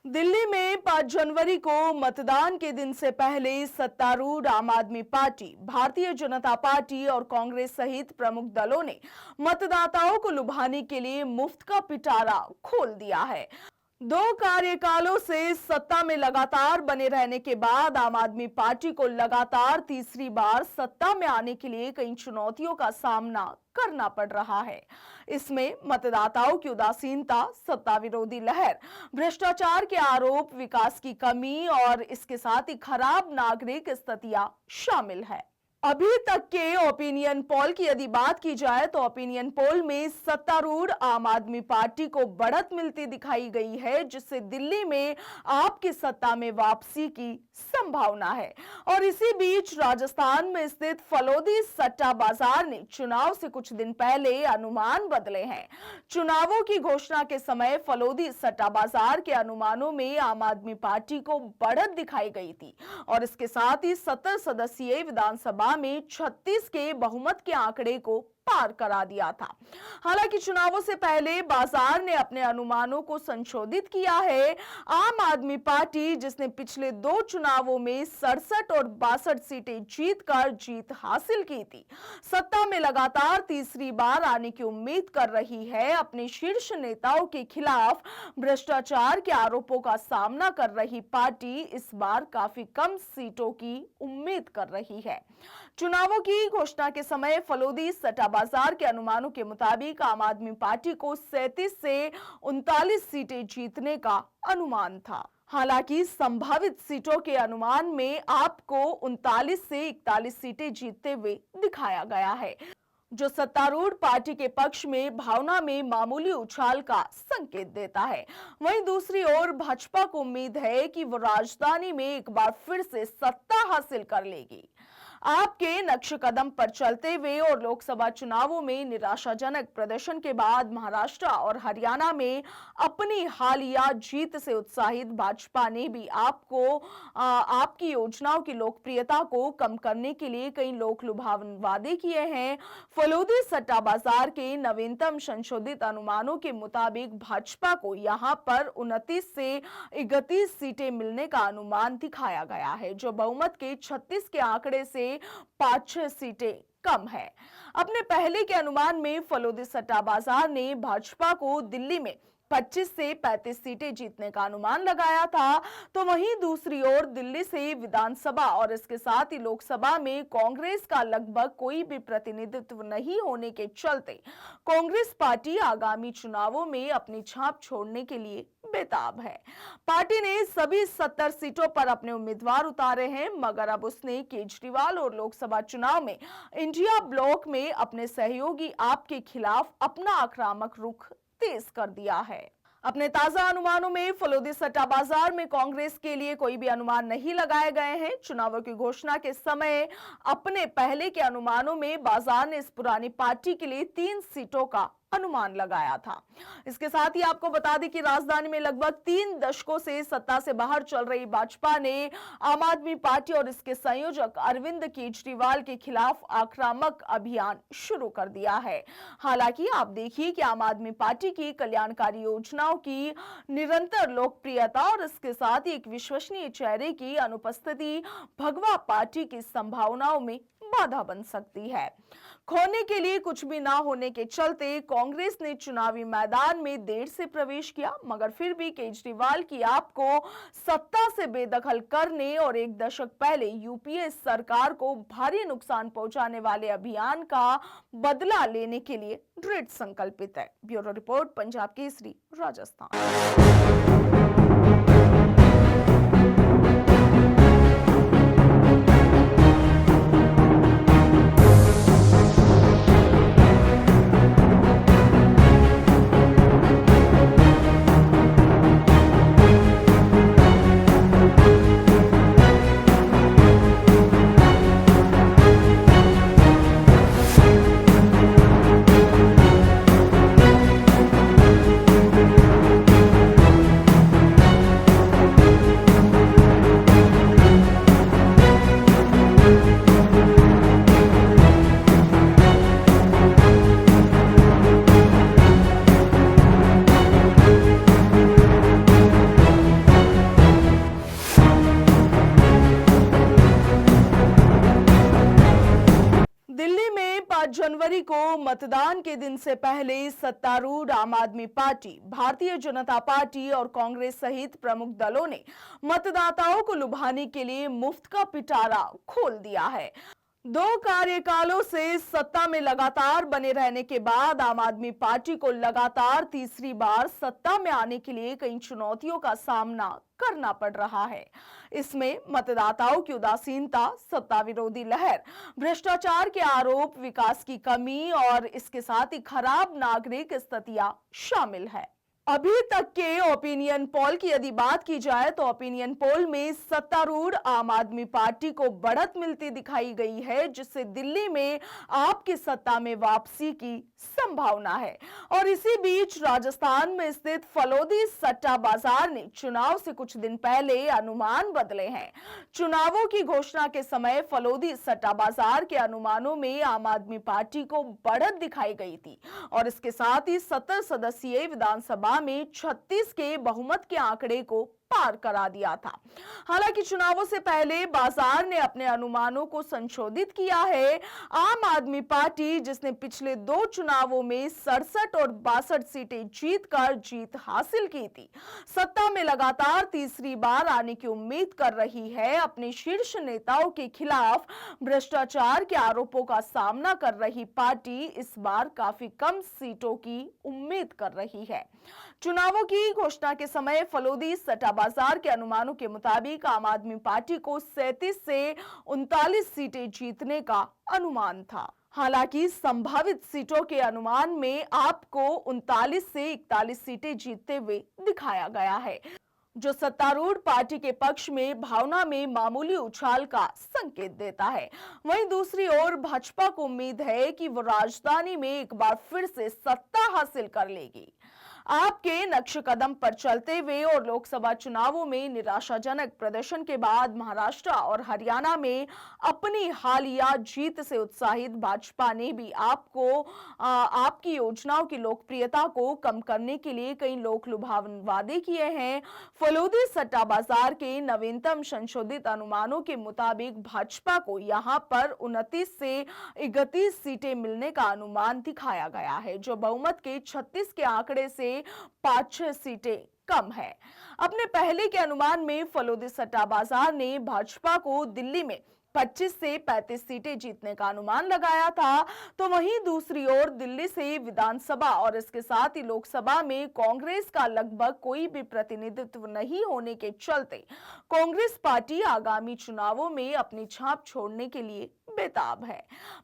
दिल्ली में 5 जनवरी को मतदान के दिन से पहले सत्तारूढ़ आम आदमी पार्टी, भारतीय जनता पार्टी और कांग्रेस सहित प्रमुख दलों ने मतदाताओं को लुभाने के लिए मुफ्त का पिटारा खोल दिया है। 2 कार्यकालों से सत्ता में लगातार बने रहने के बाद आम आदमी पार्टी को लगातार तीसरी बार सत्ता में आने के लिए कई चुनौतियों का सामना करना पड़ रहा है। इसमें मतदाताओं की उदासीनता, सत्ता विरोधी लहर, भ्रष्टाचार के आरोप, विकास की कमी और इसके साथ ही खराब नागरिक स्थितियां शामिल है। अभी तक के ओपिनियन पोल की यदि बात की जाए तो ओपिनियन पोल में सत्तारूढ़ आम आदमी पार्टी को बढ़त मिलती दिखाई गई है, जिससे दिल्ली में आपकी सत्ता में वापसी की संभावना है। और इसी बीच राजस्थान में स्थित फलोदी सट्टा बाजार ने चुनाव से कुछ दिन पहले अनुमान बदले हैं। चुनावों की घोषणा के समय फलोदी सट्टा बाजार के अनुमानों में आम आदमी पार्टी को बढ़त दिखाई गई थी और इसके साथ ही 70 सदस्यीय विधानसभा में 36 के बहुमत के आंकड़े को पार करा दिया था। हालांकि चुनावों से पहले बाजार ने अपने अनुमानों को संशोधित किया है। आम आदमी पार्टी, जिसने पिछले 2 चुनावों में 67 और 62 सीटें जीतकर जीत हासिल की थी, सत्ता में लगातार तीसरी बार आने की उम्मीद कर रही है। अपने शीर्ष नेताओं के खिलाफ भ्रष्टाचार के आरोपों का सामना कर रही पार्टी इस बार काफी कम सीटों की उम्मीद कर रही है। चुनावों की घोषणा के समय फलोदी सट्टा बाजार के अनुमानों के मुताबिक आम आदमी पार्टी को 37 से 39 सीटें जीतने का अनुमान था। हालांकि संभावित सीटों के अनुमान में आपको 39 से 41 सीटें जीतते हुए दिखाया गया है, जो सत्तारूढ़ पार्टी के पक्ष में भावना में मामूली उछाल का संकेत देता है। वहीं दूसरी ओर भाजपा को उम्मीद है कि वो राजधानी में एक बार फिर से सत्ता हासिल कर लेगी। आपके नक्शे कदम पर चलते हुए और लोकसभा चुनावों में निराशाजनक प्रदर्शन के बाद महाराष्ट्र और हरियाणा में अपनी हालिया जीत से उत्साहित भाजपा ने भी आपकी योजनाओं की लोकप्रियता को कम करने के लिए कई लोक लुभावन वादे किए हैं। फलोदी सट्टा बाजार के नवीनतम संशोधित अनुमानों के मुताबिक भाजपा को यहां पर 29 से 31 सीटें मिलने का अनुमान दिखाया गया है, जो बहुमत के 36 के आंकड़े से 5-6 सीटें कम है। अपने पहले के अनुमान में फलोदी सट्टा बाजार ने भाजपा को दिल्ली में 25 से 35 सीटें जीतने का अनुमान लगाया था, तो वहीं दूसरी ओर दिल्ली से विधानसभा और इसके साथ ही लोकसभा में कांग्रेस का लगभग कोई भी प्रतिनिधित्व नहीं होने के चलते कांग्रेस पार्टी आगामी चुनावों में अपनी छाप छोड़ने के लिए बेताब है। पार्टी ने सभी 70 सीटों पर अपने उम्मीदवार उतारे हैं, मगर अब उसने केजरीवाल और लोकसभा चुनाव में इंडिया ब्लॉक में अपने सहयोगी आप के खिलाफ अपना आक्रामक रुख तेज कर दिया है। अपने ताजा अनुमानों में फलोदी सट्टा बाजार में कांग्रेस के लिए कोई भी अनुमान नहीं लगाए गए हैं। चुनावों की घोषणा के समय अपने पहले के अनुमानों में बाजार ने इस पुरानी पार्टी के लिए 3 सीटों का अनुमान लगाया था। इसके साथ ही आपको बता दें कि राजधानी में लगभग 3 दशकों से सत्ता से बाहर चल रही भाजपा ने आम आदमी पार्टी और इसके संयोजक अरविंद केजरीवाल के खिलाफ आक्रामक अभियान शुरू कर दिया है। हालांकि आप देखिए कि आम आदमी पार्टी की कल्याणकारी योजनाओं की निरंतर लोकप्रियता और इसके साथ ही एक विश्वसनीय चेहरे की अनुपस्थिति भगवा पार्टी की संभावनाओं में बाधा बन सकती है। खोने के लिए कुछ भी ना होने के चलते कांग्रेस ने चुनावी मैदान में देर से प्रवेश किया, मगर फिर भी केजरीवाल की आपको सत्ता से बेदखल करने और 1 दशक पहले यूपीए सरकार को भारी नुकसान पहुंचाने वाले अभियान का बदला लेने के लिए दृढ़ संकल्पित है। Bureau report, Punjab Kesari, Rajasthan. जनवरी को मतदान के दिन से पहले सत्तारूढ़ आम आदमी पार्टी, भारतीय जनता पार्टी और कांग्रेस सहित प्रमुख दलों ने मतदाताओं को लुभाने के लिए मुफ्त का पिटारा खोल दिया है। 2 कार्यकालों से सत्ता में लगातार बने रहने के बाद आम आदमी पार्टी को लगातार तीसरी बार सत्ता में आने के लिए कई चुनौतियों का सामना करना पड़ रहा है। इसमें मतदाताओं की उदासीनता, सत्ता विरोधी लहर, भ्रष्टाचार के आरोप, विकास की कमी और इसके साथ ही खराब नागरिक स्थितियां शामिल है। अभी तक के ओपिनियन पोल की यदि बात की जाए तो ओपिनियन पोल में सत्तारूढ़ आम आदमी पार्टी को बढ़त मिलती दिखाई गई है, जिससे दिल्ली में आपकी सत्ता में वापसी की संभावना है। और इसी बीच राजस्थान में स्थित फलोदी सट्टा बाजार ने चुनाव से कुछ दिन पहले अनुमान बदले हैं। चुनावों की घोषणा के समय फलोदी सट्टा बाजार के अनुमानों में आम आदमी पार्टी को बढ़त दिखाई गई थी और इसके साथ ही 70 सदस्यीय विधानसभा में 36 के बहुमत के आंकड़े को पार करा दिया था। हालांकि चुनावों से पहले बाजार ने अपने अनुमानों को संशोधित किया है। आम आदमी पार्टी, जिसने पिछले 2 चुनावों में 67 और 62 सीटें जीतकर जीत हासिल की थी, सत्ता में लगातार तीसरी बार आने की उम्मीद कर रही है। अपने शीर्ष नेताओं के खिलाफ भ्रष्टाचार के आरोपों का सामना कर रही पार्टी इस बार काफी कम सीटों की उम्मीद कर रही है। चुनावों की घोषणा के समय फलोदी सट्टा बाजार के अनुमानों के मुताबिक आम आदमी पार्टी को 37 से 39 सीटें जीतने का अनुमान था। हालांकि संभावित सीटों के अनुमान में आपको 39 से 41 सीटें जीतते हुए दिखाया गया है, जो सत्तारूढ़ पार्टी के पक्ष में भावना में मामूली उछाल का संकेत देता है। वहीं दूसरी ओर भाजपा को उम्मीद है कि वो राजधानी में एक बार फिर से सत्ता हासिल कर लेगी। आपके नक्शे कदम पर चलते हुए और लोकसभा चुनावों में निराशाजनक प्रदर्शन के बाद महाराष्ट्र और हरियाणा में अपनी हालिया जीत से उत्साहित भाजपा ने भी आपकी योजनाओं की लोकप्रियता को कम करने के लिए कई लोक लुभावन वादे किए हैं। फलोदी सट्टा बाजार के नवीनतम संशोधित अनुमानों के मुताबिक भाजपा को यहां पर 29 से 31 सीटें मिलने का अनुमान दिखाया गया है, जो बहुमत के 36 के आंकड़े से 5-6 सीटें कम है। अपने पहले के अनुमान में फलोदी सट्टा बाजार ने भाजपा को दिल्ली में 25 से 35 सीटें जीतने का अनुमान लगाया था, तो वहीं दूसरी ओर दिल्ली से विधानसभा और इसके साथ ही लोकसभा में कांग्रेस का लगभग कोई भी प्रतिनिधित्व नहीं होने के चलते कांग्रेस पार्टी आगामी चुनावों में अपनी छाप छोड़ने के लिए बेताब है।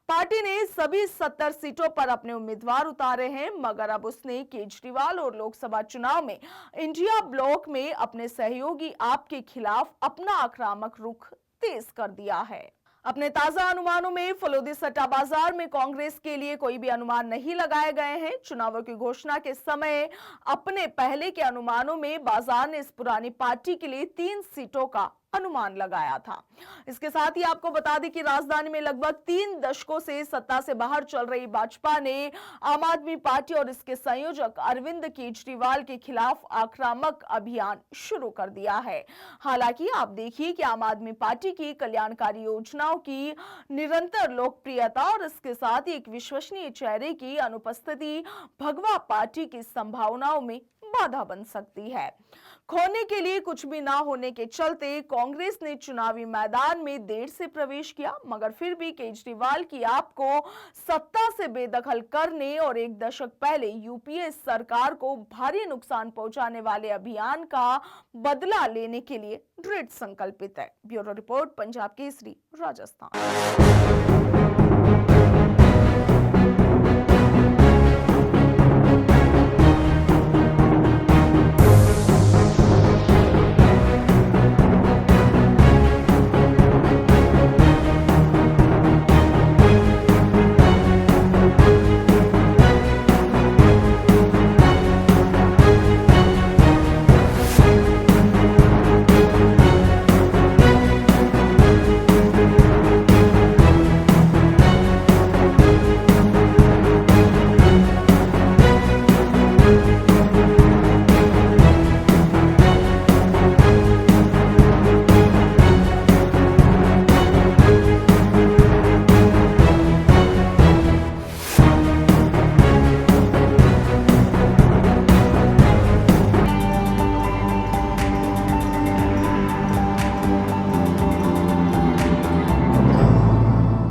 पार्टी ने सभी 70 सीटों पर अपने उम्मीदवार उतारे हैं, मगर अब उसने केजरीवाल और लोकसभा चुनाव में इंडिया ब्लॉक में अपने सहयोगी आप के खिलाफ अपना आक्रामक रुख तेज कर दिया है। अपने ताजा अनुमानों में फलोदी सट्टा बाजार में कांग्रेस के लिए कोई भी अनुमान नहीं लगाए गए हैं। चुनावों की घोषणा के समय अपने पहले के अनुमानों में बाजार ने इस पुरानी पार्टी के लिए 3 सीटों का अनुमान लगाया था। इसके साथ ही आपको बता दें कि राजधानी में लगभग 3 दशकों से सत्ता से बाहर चल रही भाजपा ने आम आदमी पार्टी और इसके संयोजक अरविंद केजरीवाल के खिलाफ आक्रामक अभियान शुरू कर दिया है। हालांकि आप देखिए कि आम आदमी पार्टी की कल्याणकारी योजनाओं की निरंतर लोकप्रियता और इसके साथ ही एक विश्वसनीय चेहरे की अनुपस्थिति भगवा पार्टी की संभावनाओं में बाधा बन सकती है। खोने के लिए कुछ भी ना होने के चलते कांग्रेस ने चुनावी मैदान में देर से प्रवेश किया, मगर फिर भी केजरीवाल की आपको सत्ता से बेदखल करने और 1 दशक पहले यूपीए सरकार को भारी नुकसान पहुंचाने वाले अभियान का बदला लेने के लिए दृढ़ संकल्पित है। Bureau report, Punjab Kesari, Rajasthan.